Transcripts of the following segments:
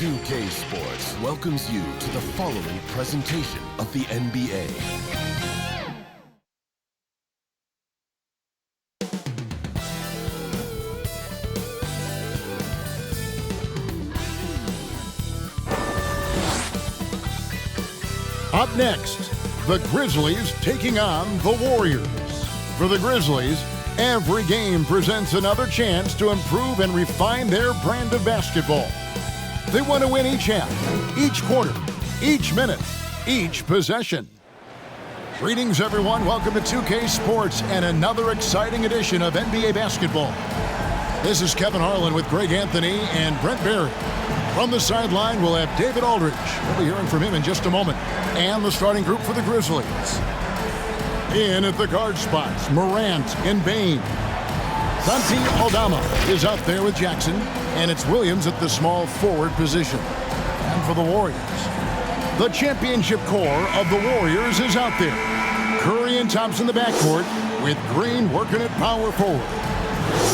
2K Sports welcomes you to the following presentation of the NBA. Up next, the Grizzlies taking on the Warriors. For the Grizzlies, every game presents another chance to improve and refine their brand of basketball. They want to win each half, each quarter, each minute, each possession. Greetings, everyone. Welcome to 2K Sports and another exciting edition of NBA basketball. This is Kevin Harlan with Greg Anthony and Brent Barry. From the sideline, we'll have David Aldridge. We'll be hearing from him in just a moment. And the starting group for the Grizzlies. In at the guard spots, Morant and Bain. Santi Aldama is out there with Jackson, and it's Williams at the small forward position. And for the Warriors, the championship core of the Warriors is out there. Curry and Thompson in the backcourt, with Green working at power forward.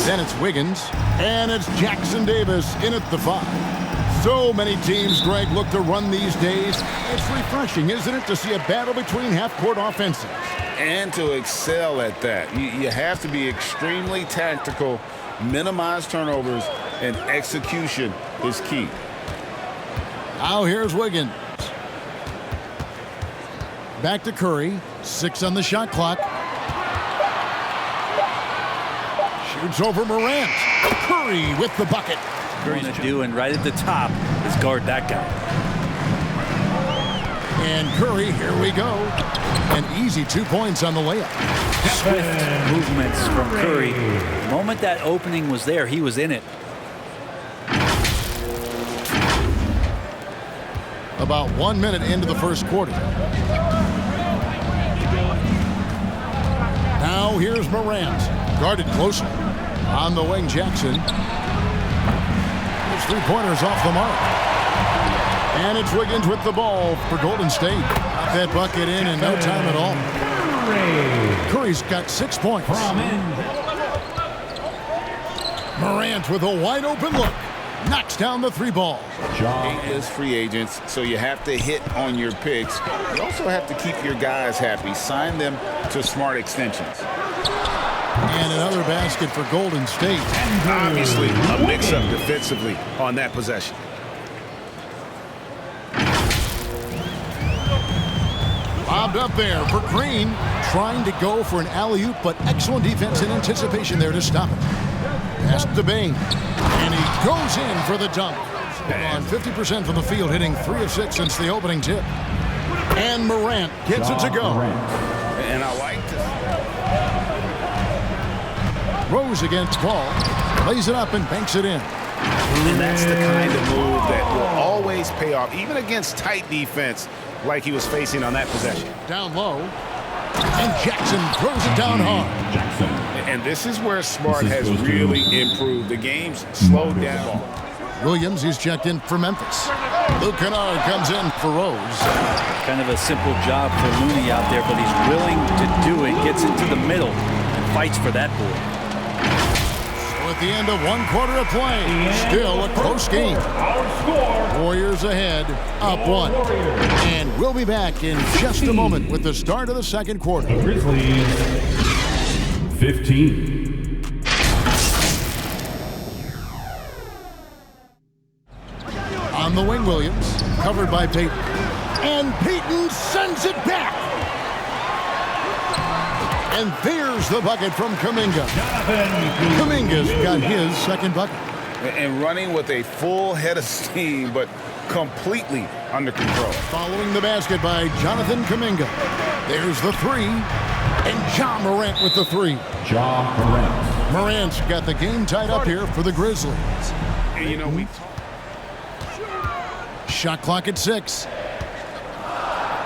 Then it's Wiggins, and it's Jackson Davis in at the 5. So many teams, Greg, look to run these days. It's refreshing, isn't it, to see a battle between half-court offenses? And to excel at that. You have to be extremely tactical, minimize turnovers, and execution is key. Now here's Wiggins. Back to Curry. 6 on the shot clock. Shoots over Morant. Curry with the bucket. Curry's doing right at the top is guard that guy. And Curry, here we go. An easy 2 points on the layup. Swift movements from Curry. The moment that opening was there, he was in it. About 1 minute into the first quarter. Now here's Morant. Guarded closely. On the wing, Jackson. His three-pointers off the mark. And it's Wiggins with the ball for Golden State. Got that bucket in no time at all. Curry's got 6 points. Morant with a wide-open look. Knocks down the 3 ball. Is free agents, so you have to hit on your picks. You also have to keep your guys happy. Sign them to smart extensions. And another basket for Golden State. Obviously, a mix-up defensively on that possession. Bobbed up there for Green. Trying to go for an alley-oop, but excellent defense in anticipation there to stop it. Pass to Bain. And he goes in for the dunk. On 50% from the field, hitting 3 of 6 since the opening tip. And Morant gets it to go. And I like this. Rose against Paul. Lays it up and banks it in. And that's the kind of move that will always pay off, even against tight defense like he was facing on that possession. Down low. And Jackson throws it down hard. And this is where Smart has really improved. The game's slowed down. Williams, he's checked in for Memphis. Luke Kennard comes in for Rose. Kind of a simple job for Looney out there, but he's willing to do it. Gets into the middle and fights for that board. At the end of 1 quarter of play, still a close game. Warriors ahead, up 1. And we'll be back in just a moment with the start of the second quarter. Grizzlies 15. On the wing, Williams, covered by Payton. And Payton sends it back. And there's the bucket from Kuminga. Kuminga's got his second bucket. And running with a full head of steam, but completely under control. Following the basket by Jonathan Kuminga. There's the 3. And Ja Morant with the 3. Ja Morant. Morant's got the game tied up here for the Grizzlies. And you know, we shot clock at 6.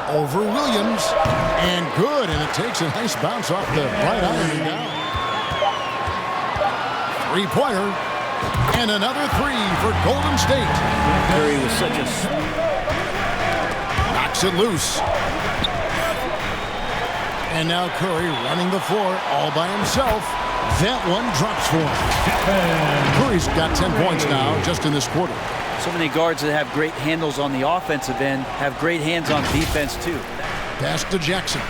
Over Williams, and good, and it takes a nice bounce off the right iron and down. 3-pointer, and another 3 for Golden State. Curry was such a... Knocks it loose. And now Curry running the floor all by himself. That one drops for him. Curry's got 10 points now just in this quarter. So many guards that have great handles on the offensive end have great hands on defense too. Pass to Jackson.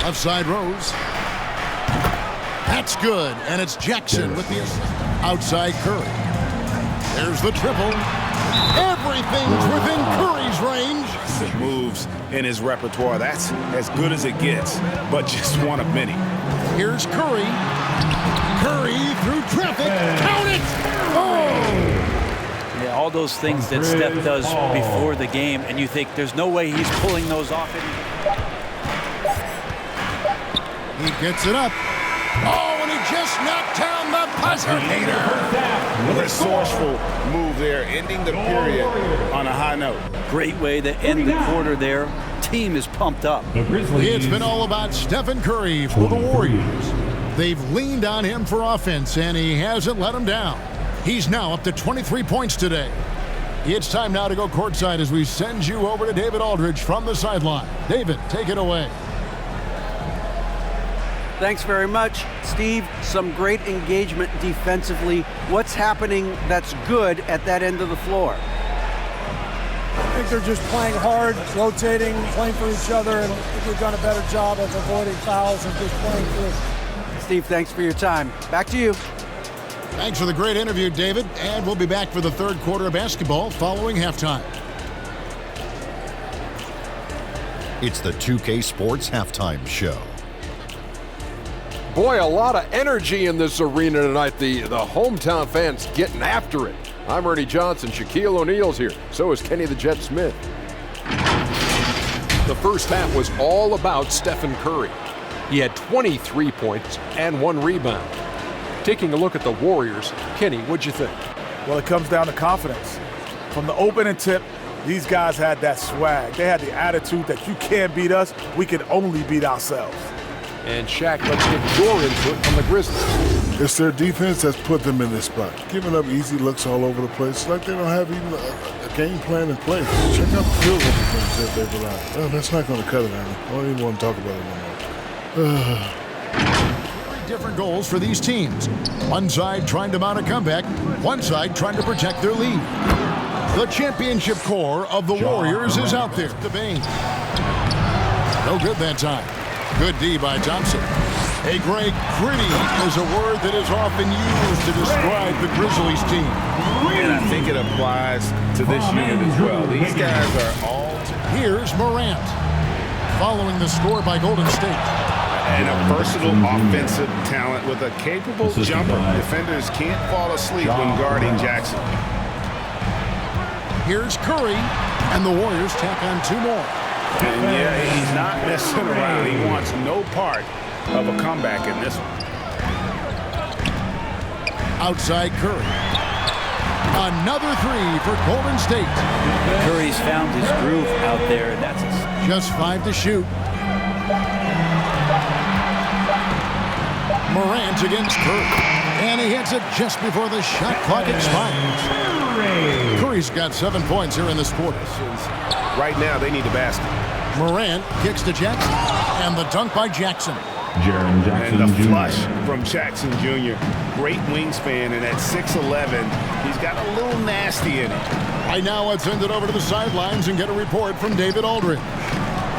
Left side Rose. That's good, and it's Jackson with the assist. Outside Curry. There's the triple. Everything's within Curry's range. Moves in his repertoire. That's as good as it gets, but just one of many. Here's Curry. Curry through traffic. Count it! Oh! Yeah, all those things that Steph does before the game, and you think there's no way he's pulling those off. He gets it up. Oh, and he just knocked down the buzzer beater. Resourceful move there, ending the period on a high note. Great way to end the quarter there. Team is pumped up. The Grizzlies. It's been all about Stephen Curry for the Warriors. They've leaned on him for offense, and he hasn't let them down. He's now up to 23 points today. It's time now to go courtside as we send you over to David Aldridge from the sideline. David, take it away. Thanks very much, Steve. Some great engagement defensively. What's happening that's good at that end of the floor? I think they're just playing hard, rotating, playing for each other, and I think we've done a better job of avoiding fouls and just playing through. Steve, thanks for your time. Back to you. Thanks for the great interview, David. And we'll be back for the third quarter of basketball following halftime. It's the 2K Sports Halftime Show. Boy, a lot of energy in this arena tonight. The hometown fans getting after it. I'm Ernie Johnson. Shaquille O'Neal's here. So is Kenny the Jet Smith. The first half was all about Stephen Curry. He had 23 points and 1 rebound. Taking a look at the Warriors, Kenny, what'd you think? Well, it comes down to confidence. From the opening tip, these guys had that swag. They had the attitude that you can't beat us, we can only beat ourselves. And Shaq, let's get your input on the Grizzlies. It's their defense that's put them in this spot. Giving up easy looks all over the place, like they don't have even a game plan in place. Check out the field goal percentage that they've allowed. Well, that's not going to cut it, Ernie. I don't even want to talk about it no more. Different goals for these teams. One side trying to mount a comeback, one side trying to protect their lead. The championship core of the Warriors is out there. The Bane. No good that time. Good D by Thompson. Hey, Greg, gritty is a word that is often used to describe the Grizzlies team. And I think it applies to this unit as well. These guys are all... Here's Morant. Following the score by Golden State. And a versatile offensive talent with a capable jumper. Defenders can't fall asleep when guarding Jackson. Here's Curry, and the Warriors tack on 2 more. And yeah, he's not messing around. He wants no part of a comeback in this one. Outside Curry. Another 3 for Golden State. Curry's found his groove out there, and that's just 5 to shoot. Morant against Curry. And he hits it just before the shot clock expires. Curry's got 7 points here in this quarter. Right now, they need the basket. Morant kicks to Jackson. And the dunk by Jackson. Jaren Jackson and the Jr. flush from Jackson Jr. Great wingspan, and at 6'11", he's got a little nasty in it. Right now, let's send it over to the sidelines and get a report from David Aldridge.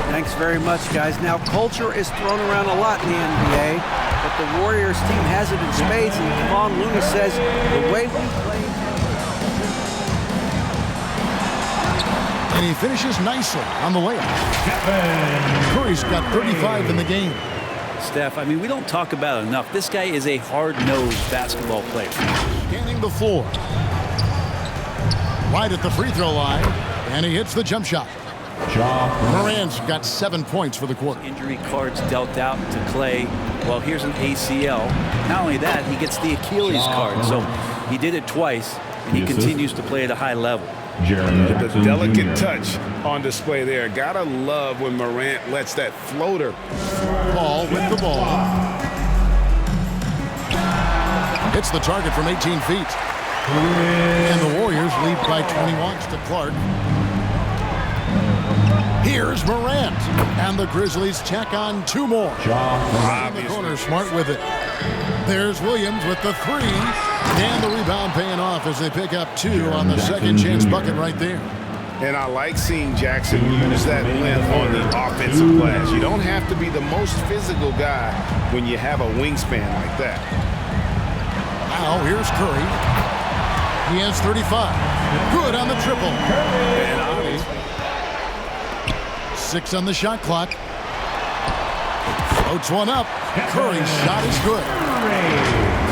Thanks very much, guys. Now, culture is thrown around a lot in the NBA, but the Warriors team has it in spades, and Kevon Looney says the way we play. And he finishes nicely on the layup. Curry's got 35 in the game. Steph, I mean, we don't talk about it enough. This guy is a hard-nosed basketball player. Scanning the floor. Right at the free throw line, and he hits the jump shot. Morant's got 7 points for the quarter. Injury cards dealt out to Clay. Well, here's an ACL. Not only that, he gets the Achilles card. So he did it twice, and he continues to play at a high level. The delicate touch on display there. Gotta love when Morant lets that floater. Paul with the ball. Hits the target from 18 feet. And the Warriors lead by 21 to Clark. Here's Morant. And the Grizzlies tack on 2 more. In the corner, Smart with it. There's Williams with the 3. And the rebound paying off as they pick up 2 on the second chance bucket right there. And I like seeing Jackson use that length on the offensive glass. You don't have to be the most physical guy when you have a wingspan like that. Now here's Curry. He has 35. Good on the triple. And 6 on the shot clock. Floats one up. Curry's shot is good.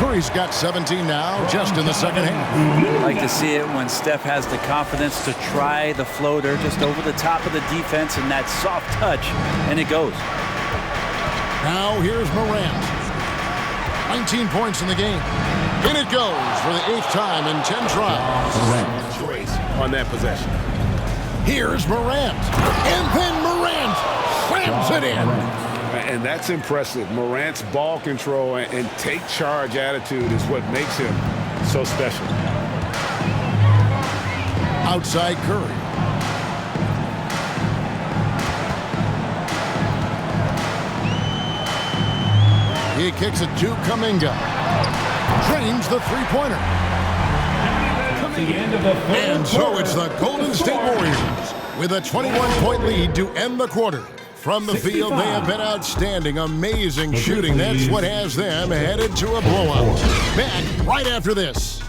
Curry's got 17 now, just in the second half. I like to see it when Steph has the confidence to try the floater just over the top of the defense and that soft touch, and it goes. Now here's Morant. 19 points in the game. In it goes for the 8th time in 10 tries. on that possession. Here's Morant. And then Morant slams it in. And that's impressive. Morant's ball control and take charge attitude is what makes him so special. Outside Curry. He kicks it to Kuminga. Drains the three-pointer. And so it's the Golden State Warriors with a 21-point lead to end the quarter. From the field, they have been outstanding, amazing shooting. That's what has them headed to a blowout. Back right after this.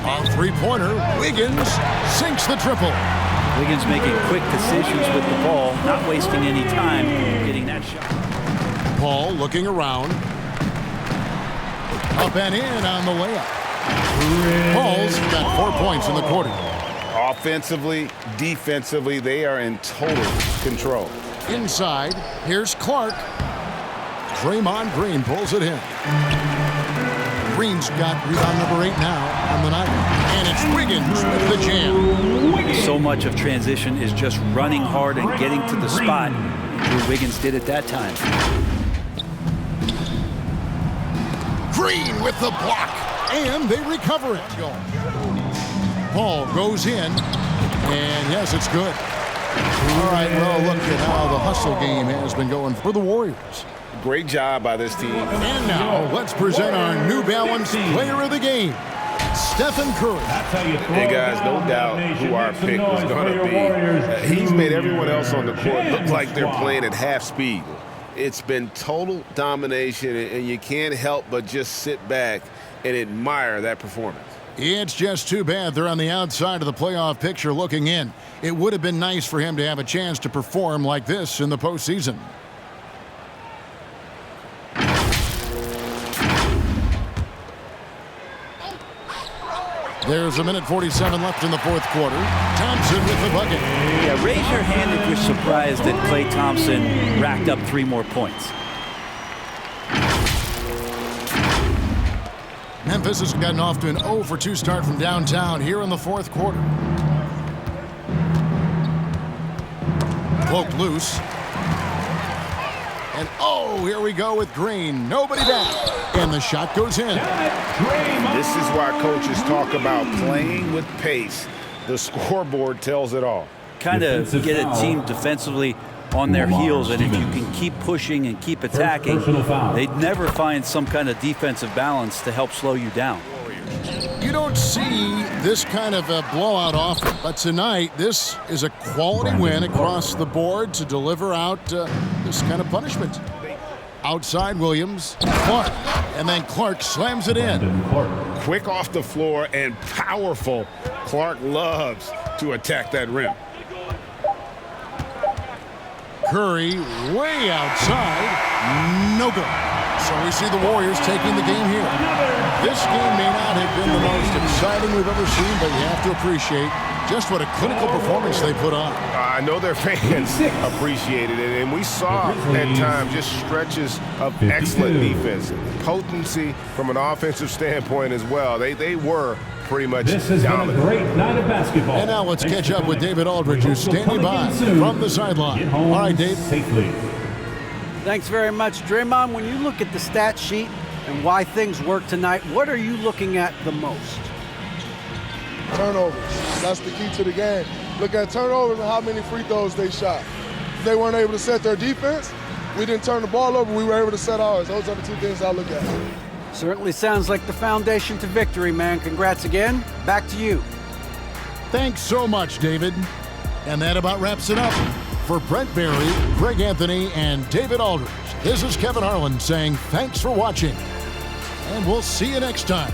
On three-pointer, Wiggins sinks the triple. Wiggins making quick decisions with the ball, not wasting any time getting that shot. Paul looking around. Up and in on the layup. Paul's got 4 points in the quarter. Offensively, defensively, they are in total control. Inside, here's Clark. Draymond Green pulls it in. Green's got rebound number 8 now on the night. And it's Wiggins with the jam. So much of transition is just running hard and getting to the spot. What Wiggins did at that time. Green with the block. And they recover it. Paul goes in. And yes, it's good. All right, well, look at how the hustle game has been going for the Warriors. Great job by this team. And now, let's present our New Balance player of the game, Stephen Curry. Hey, guys, no doubt who our pick was going to be. He's made everyone else on the court look like they're playing at half speed. It's been total domination, and you can't help but just sit back and admire that performance. It's just too bad they're on the outside of the playoff picture looking in. It would have been nice for him to have a chance to perform like this in the postseason. There's 1:47 left in the fourth quarter. Thompson with the bucket. Yeah, raise your hand if you're surprised that Klay Thompson racked up 3 more points. Memphis has gotten off to an 0-for-2 start from downtown here in the fourth quarter. Poked loose. And here we go with Green. Nobody back. And the shot goes in. This is why coaches talk about playing with pace. The scoreboard tells it all. Kind of get a team defensively on their heels, and if you can keep pushing and keep attacking, they'd never find some kind of defensive balance to help slow you down. You don't see this kind of a blowout often, but tonight this is a quality win across the board to deliver out this kind of punishment. Outside Williams, Clark, and then Clark slams it in. Quick off the floor and powerful. Clark loves to attack that rim. Curry way outside, no good. So we see the Warriors taking the game here. This game may not have been the most exciting we've ever seen, but you have to appreciate just what a clinical performance they put on. I know their fans appreciated it, and we saw at times just stretches of excellent defense. Potency from an offensive standpoint as well. They were pretty much dominant. Been a great night of basketball. And now let's catch up with David Aldridge, who's standing by from the sideline. All right, Dave. Safely. Thanks very much, Draymond. When you look at the stat sheet and why things work tonight, what are you looking at the most? turnovers. That's the key to the game. Look at turnovers and how many free throws they shot. They weren't able to set their defense. We didn't turn the ball over. We were able to set ours. Those are the two things I look at. Certainly sounds like the foundation to victory, man. Congrats again. Back to you. Thanks so much, David. And that about wraps it up. For Brent Berry, Greg Anthony, and David Aldridge, this is Kevin Harlan saying thanks for watching. And we'll see you next time.